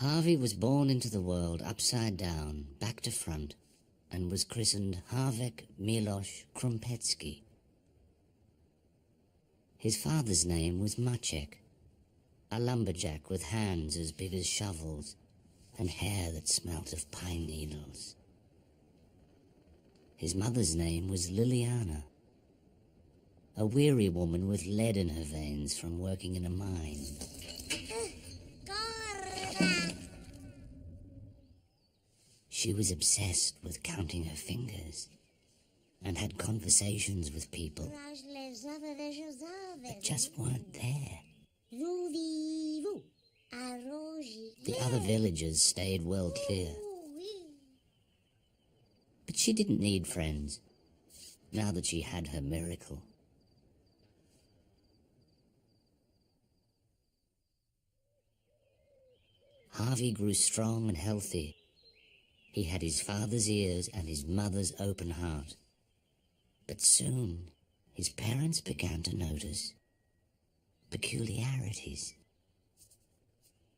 Harvie was born into the world upside down, back to front, and was christened Harvie Krumpet. His father's name was Maciek, a lumberjack with hands as big as shovels and hair that smelt of pine needles. His mother's name was Liliana, a weary woman with lead in her veins from working in a mine. She was obsessed with counting her fingers and had conversations with people that just weren't there. The other villagers stayed well clear. But she didn't need friends, now that she had her miracle. Harvie grew strong and healthy. He had his father's ears and his mother's open heart. But soon, his parents began to notice peculiarities.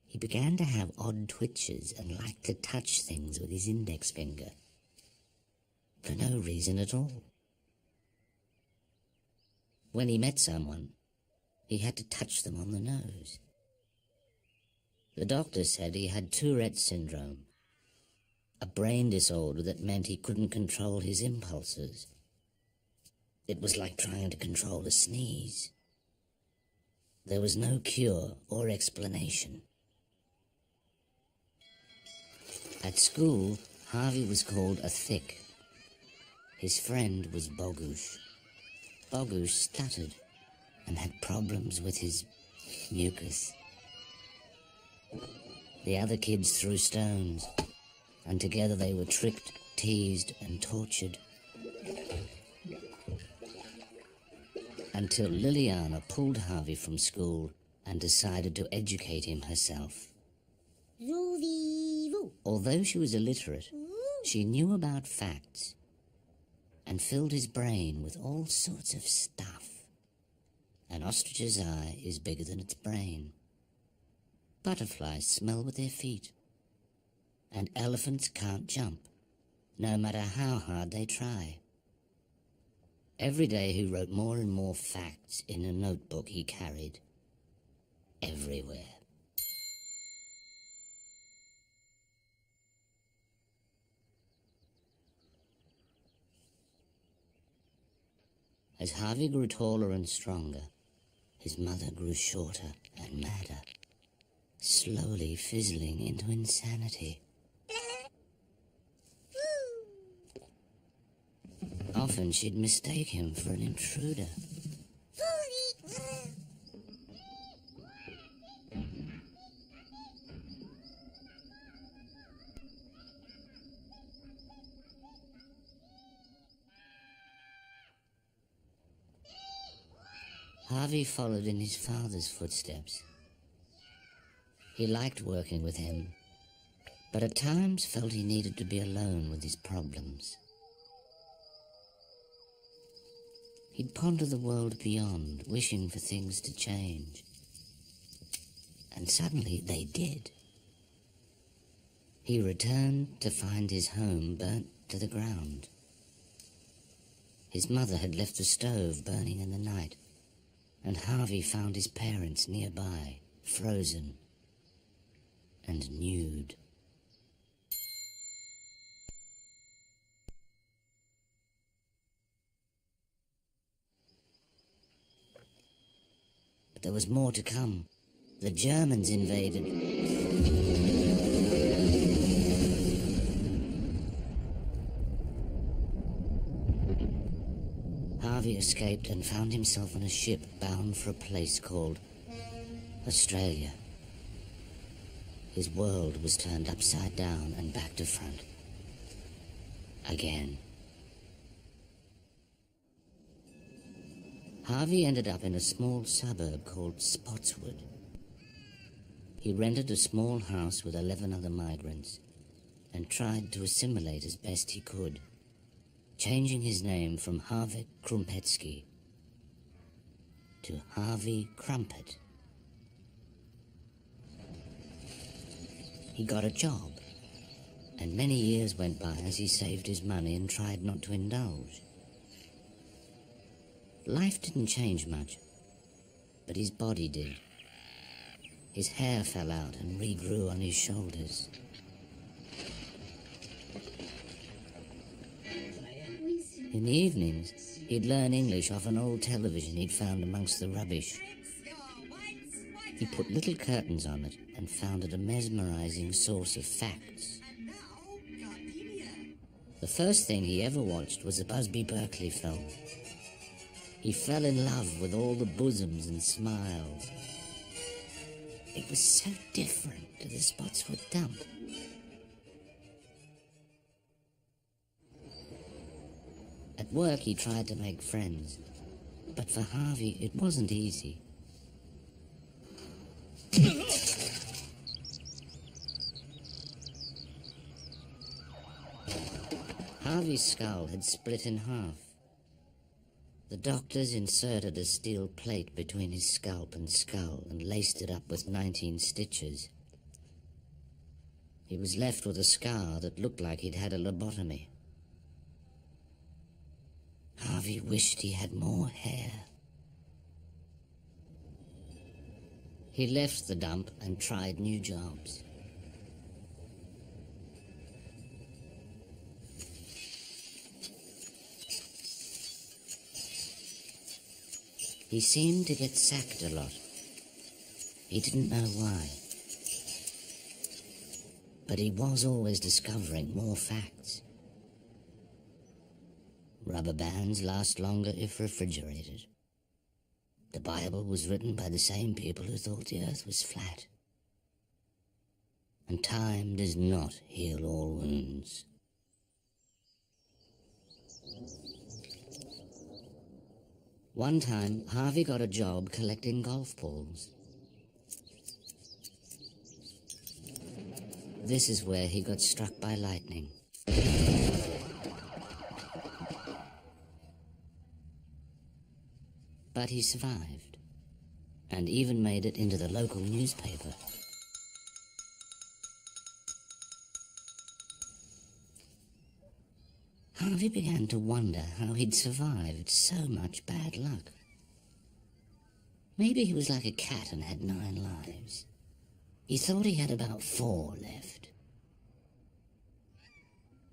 He began to have odd twitches and liked to touch things with his index finger, for no reason at all. When he met someone, he had to touch them on the nose. The doctor said he had Tourette syndrome, a brain disorder that meant he couldn't control his impulses. It was like trying to control a sneeze. There was no cure or explanation. At school, Harvie was called a thick. His friend was Bogusz. Bogusz stuttered and had problems with his mucus. The other kids threw stones, and together they were tricked, teased, and tortured. Until Liliana pulled Harvie from school and decided to educate him herself. Although she was illiterate, she knew about facts and filled his brain with all sorts of stuff. An ostrich's eye is bigger than its brain. Butterflies smell with their feet. And elephants can't jump, no matter how hard they try. Every day he wrote more and more facts in a notebook he carried everywhere. As Harvie grew taller and stronger, his mother grew shorter and madder, slowly fizzling into insanity. Often she'd mistake him for an intruder. Harvie followed in his father's footsteps. He liked working with him, but at times felt he needed to be alone with his problems. He'd ponder the world beyond, wishing for things to change. And suddenly they did. He returned to find his home burnt to the ground. His mother had left the stove burning in the night, and Harvie found his parents nearby, frozen and nude. But there was more to come. The Germans invaded. Harvie escaped and found himself on a ship bound for a place called Australia. His world was turned upside down and back to front. Again. Harvie ended up in a small suburb called Spotswood. He rented a small house with 11 other migrants and tried to assimilate as best he could, changing his name from Harvie Krumpet to Harvie Krumpet. he got a job, and many years went by as he saved his money and tried not to indulge. Life didn't change much, but his body did. His hair fell out and regrew on his shoulders. In the evenings, he'd learn English off an old television he'd found amongst the rubbish. He put little curtains on it and found it a mesmerizing source of facts. The first thing he ever watched was the Busby Berkeley film. He fell in love with all the bosoms and smiles. It was so different to the Spotswood dump. At work he tried to make friends, but for Harvie it wasn't easy. Harvie's skull had split in half. The doctors inserted a steel plate between his scalp and skull and laced it up with 19 stitches. He was left with a scar that looked like he'd had a lobotomy. Harvie wished he had more hair. He left the dump and tried new jobs. He seemed to get sacked a lot. He didn't know why. But he was always discovering more facts. Rubber bands last longer if refrigerated. The Bible was written by the same people who thought the earth was flat. And time does not heal all wounds. One time, Harvie got a job collecting golf balls. This is where he got struck by lightning. But he survived, and even made it into the local newspaper. Harvie began to wonder how he'd survived so much bad luck. Maybe he was like a cat and had 9 lives. He thought he had about 4 left.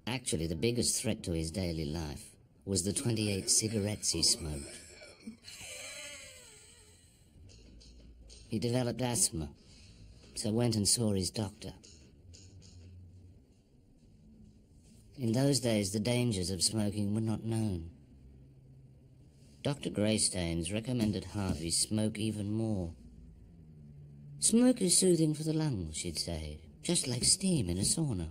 Actually, the biggest threat to his daily life was the 28 cigarettes he smoked. He developed asthma, so went and saw his doctor. In those days, the dangers of smoking were not known. Dr. Greystanes recommended Harvie smoke even more. Smoke is soothing for the lungs, she'd say, just like steam in a sauna.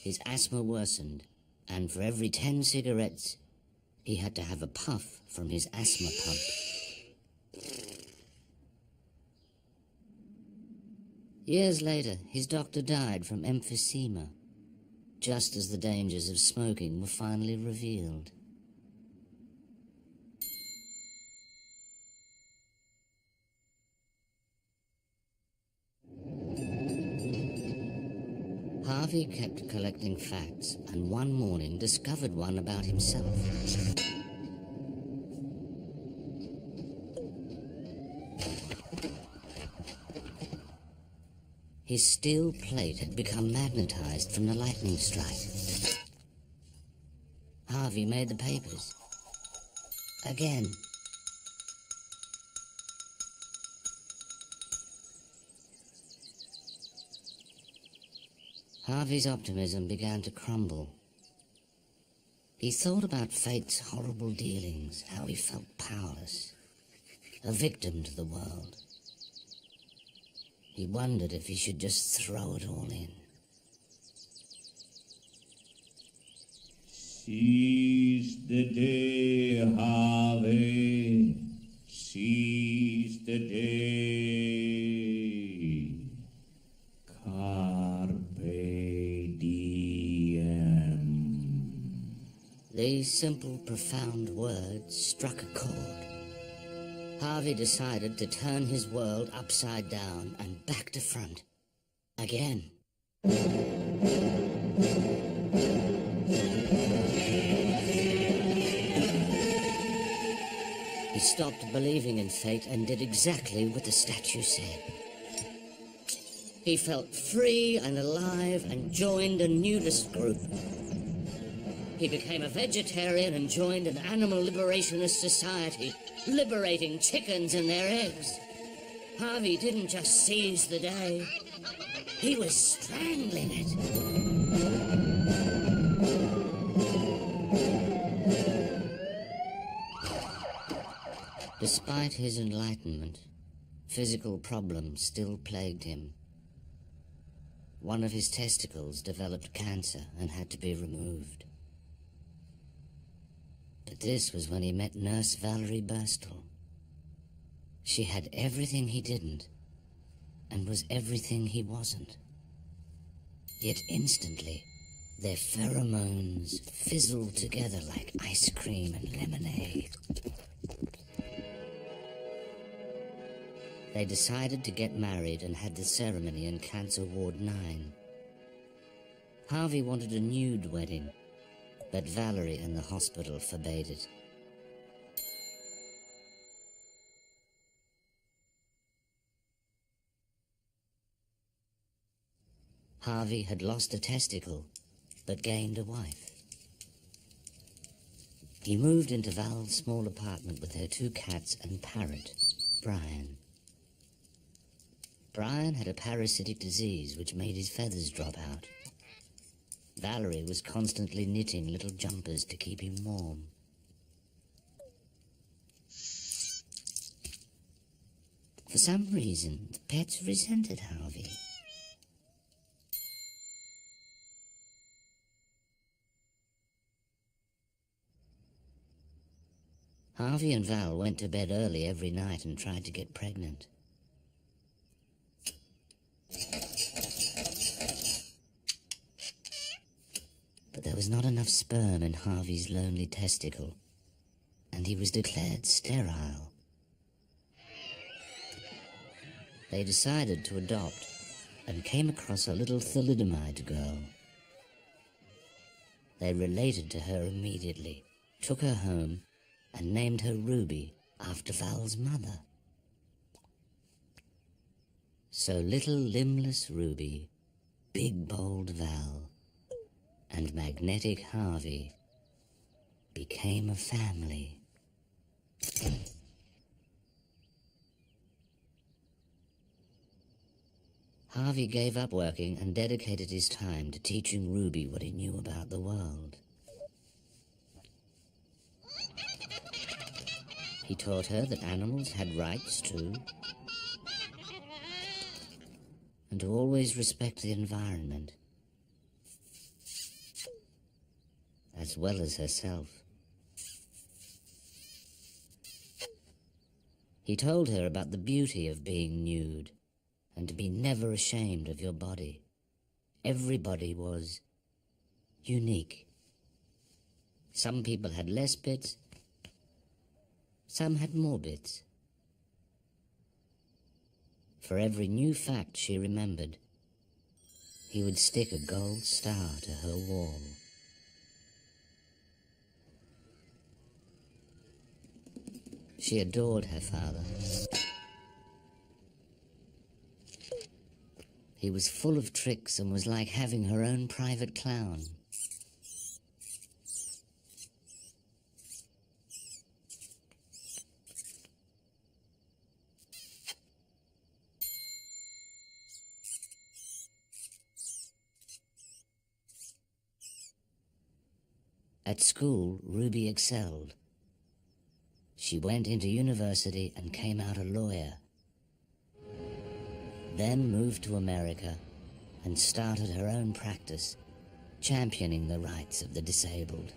His asthma worsened, and for every 10 cigarettes, he had to have a puff from his asthma pump. Years later, his doctor died from emphysema, just as the dangers of smoking were finally revealed. Harvie kept collecting facts and one morning discovered one about himself. His steel plate had become magnetized from the lightning strike. Harvie made the papers. Again. Harvie's optimism began to crumble. He thought about fate's horrible dealings, how he felt powerless, a victim to the world. He wondered if he should just throw it all in. Seize the day, Harvie, seize the day. Carpe diem. These simple, profound words struck a chord. Harvie decided to turn his world upside down and back to front. Again. He stopped believing in fate and did exactly what the statue said. He felt free and alive and joined a nudist group. He became a vegetarian and joined an animal liberationist society, liberating chickens and their eggs. Harvie didn't just seize the day, he was strangling it. Despite his enlightenment, physical problems still plagued him. One of his testicles developed cancer and had to be removed. But this was when he met Nurse Valerie Burstle. She had everything he didn't, and was everything he wasn't. Yet instantly, their pheromones fizzled together like ice cream and lemonade. They decided to get married and had the ceremony in Cancer Ward 9. Harvie wanted a nude wedding, but Valerie and the hospital forbade it. Harvie had lost a testicle, but gained a wife. He moved into Val's small apartment with her 2 cats and parrot, Brian. Brian had a parasitic disease which made his feathers drop out. Valerie was constantly knitting little jumpers to keep him warm. For some reason, the pets resented Harvie. Harvie and Val went to bed early every night and tried to get pregnant. But there was not enough sperm in Harvie's lonely testicle, and he was declared sterile. They decided to adopt and came across a little thalidomide girl. They related to her immediately, took her home, and named her Ruby after Val's mother. So little limbless Ruby, big bold Val, and magnetic Harvie became a family. Harvie gave up working and dedicated his time to teaching Ruby what he knew about the world. He taught her that animals had rights too, and to always respect the environment, as well as herself. He told her about the beauty of being nude, and to be never ashamed of your body. Everybody was unique. Some people had less bits, some had more bits. For every new fact she remembered, he would stick a gold star to her wall. She adored her father. He was full of tricks and was like having her own private clown. At school, Ruby excelled. She went into university and came out a lawyer. Then moved to America and started her own practice, championing the rights of the disabled.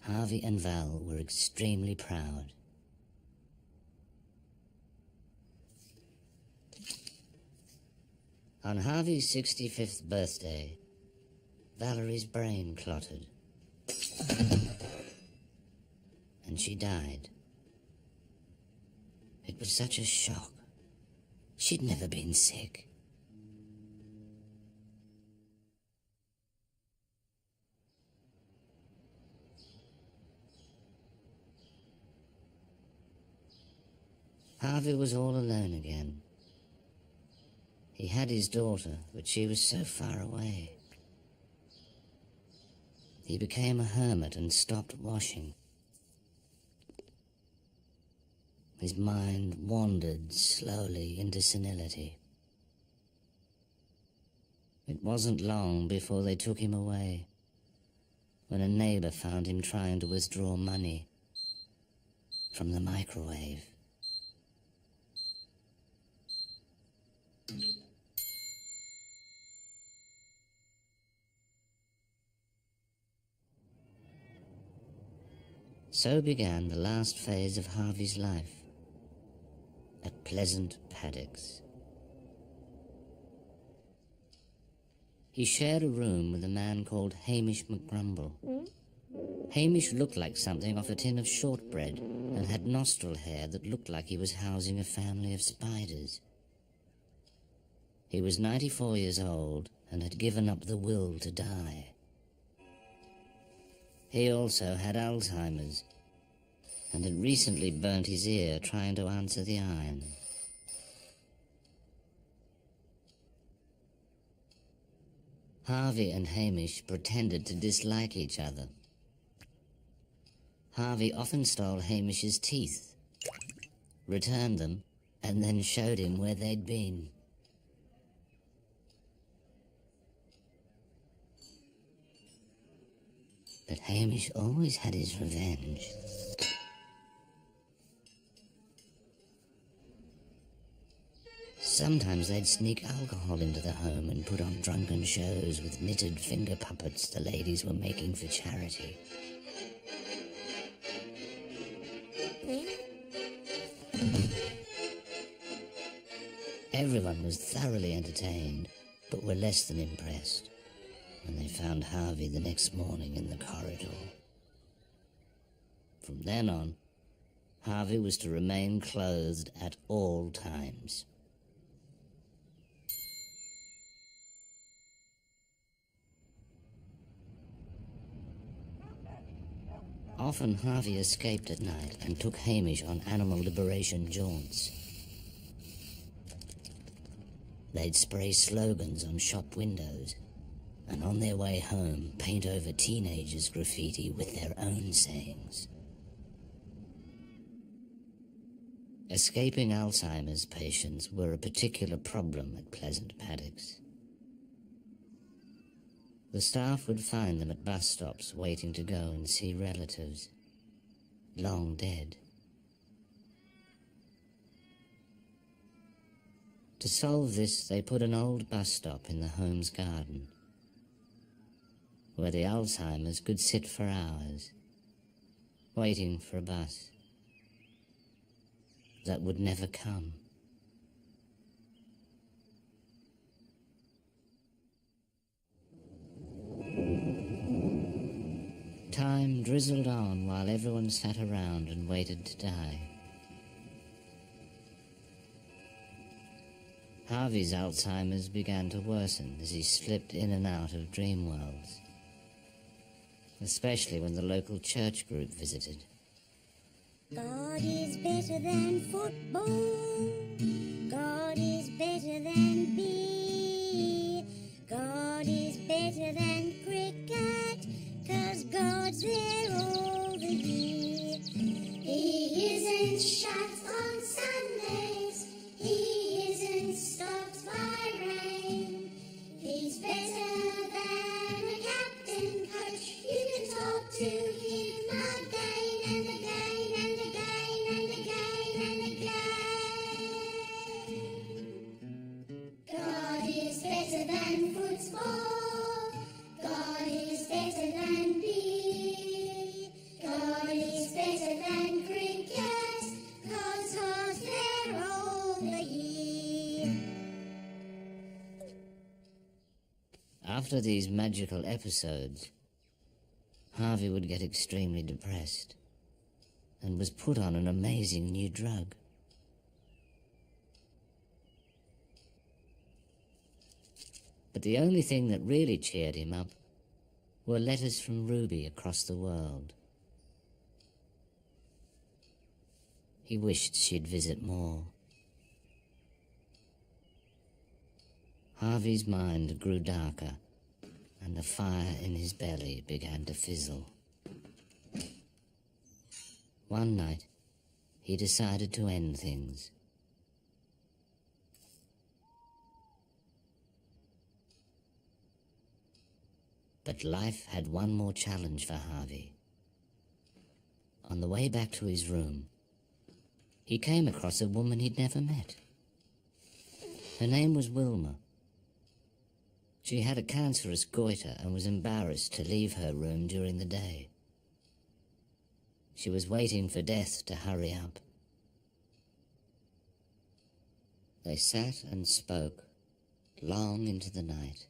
Harvie and Val were extremely proud. On Harvie's 65th birthday, Valerie's brain clotted, and she died. It was such a shock. She'd never been sick. Harvie was all alone again. He had his daughter, but she was so far away. He became a hermit and stopped washing. His mind wandered slowly into senility. It wasn't long before they took him away, when a neighbor found him trying to withdraw money from the microwave. So began the last phase of Harvie's life at Pleasant Paddocks. He shared a room with a man called Hamish McGrumble. Hamish looked like something off a tin of shortbread and had nostril hair that looked like he was housing a family of spiders. He was 94 years old and had given up the will to die. He also had Alzheimer's and had recently burnt his ear trying to answer the iron. Harvie and Hamish pretended to dislike each other. Harvie often stole Hamish's teeth, returned them, and then showed him where they'd been. But Hamish always had his revenge. Sometimes they'd sneak alcohol into the home and put on drunken shows with knitted finger puppets the ladies were making for charity. Everyone was thoroughly entertained, but were less than impressed when they found Harvie the next morning in the corridor. From then on, Harvie was to remain clothed at all times. Often Harvie escaped at night and took Hamish on animal liberation jaunts. They'd spray slogans on shop windows, and on their way home paint over teenagers' graffiti with their own sayings. Escaping Alzheimer's patients were a particular problem at Pleasant Paddocks. The staff would find them at bus stops waiting to go and see relatives, long dead. To solve this, they put an old bus stop in the home's garden, where the Alzheimer's could sit for hours, waiting for a bus that would never come. Time drizzled on while everyone sat around and waited to die. Harvie's Alzheimer's began to worsen as he slipped in and out of dream worlds, especially when the local church group visited. God is better than football. God is better than beer. God is better than cricket, 'cause God's there all the year. He isn't shut on Sundays. He isn't stopped by rain. He's better than a captain coach. You can talk to him again and again and again and again and again. God is better than football. God is better than beer. God is better than cricket, 'cause God's there all the year. After these magical episodes, Harvie would get extremely depressed and was put on an amazing new drug, But the only thing that really cheered him up were letters from Ruby across the world. He wished she'd visit more. Harvey's mind grew darker, and the fire in his belly began to fizzle. One night, he decided to end things. But life had one more challenge for Harvey. On the way back to his room, he came across a woman he'd never met. Her name was Wilma. She had a cancerous goiter and was embarrassed to leave her room during the day. She was waiting for death to hurry up. They sat and spoke long into the night.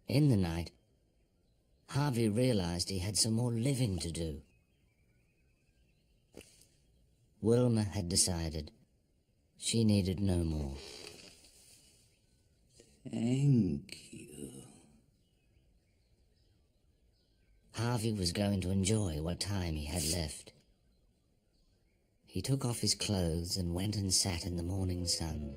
In the night, Harvey realized he had some more living to do. Wilma had decided she needed no more. Thank you. Harvey was going to enjoy what time he had left. He took off his clothes and went and sat in the morning sun.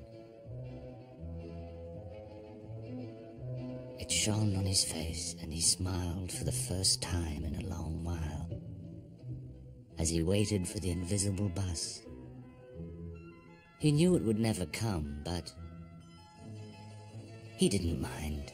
It shone on his face, and he smiled for the first time in a long while, as he waited for the invisible bus. He knew it would never come, but he didn't mind.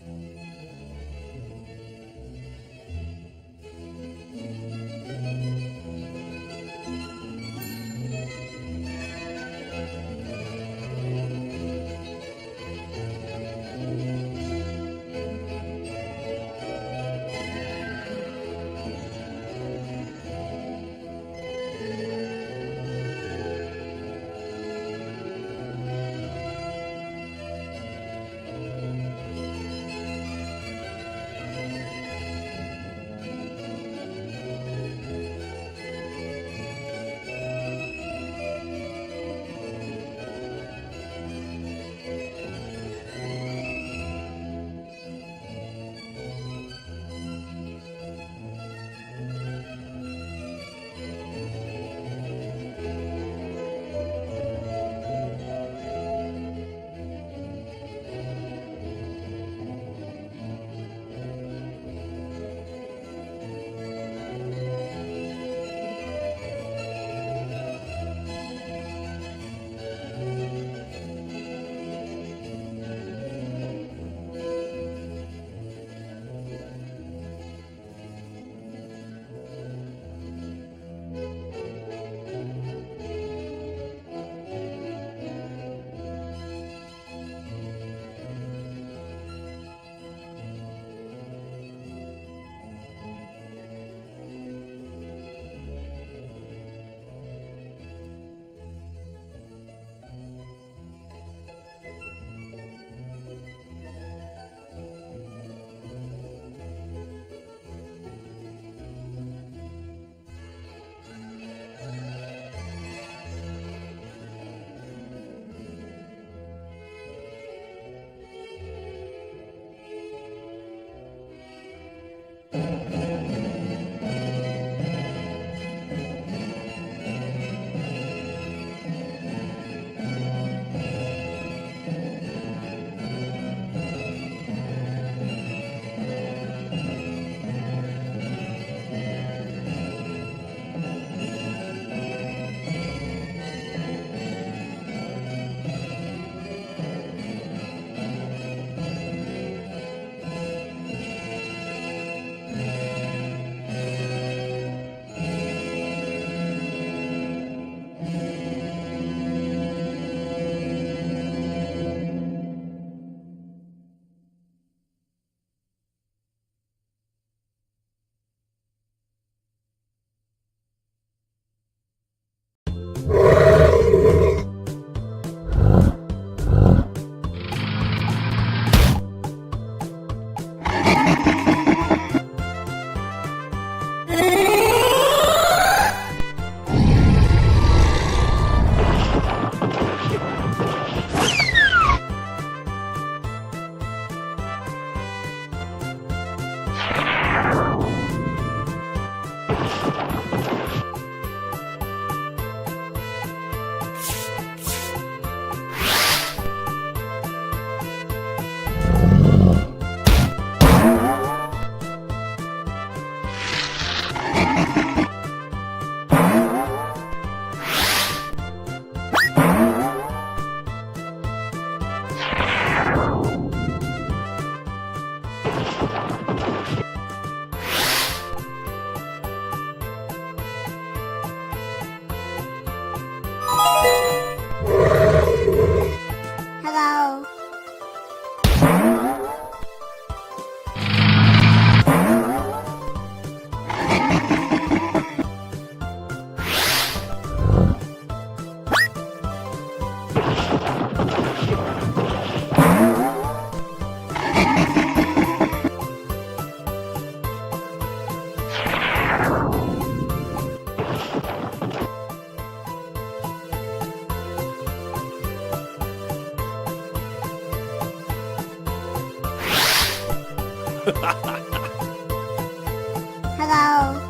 Hello.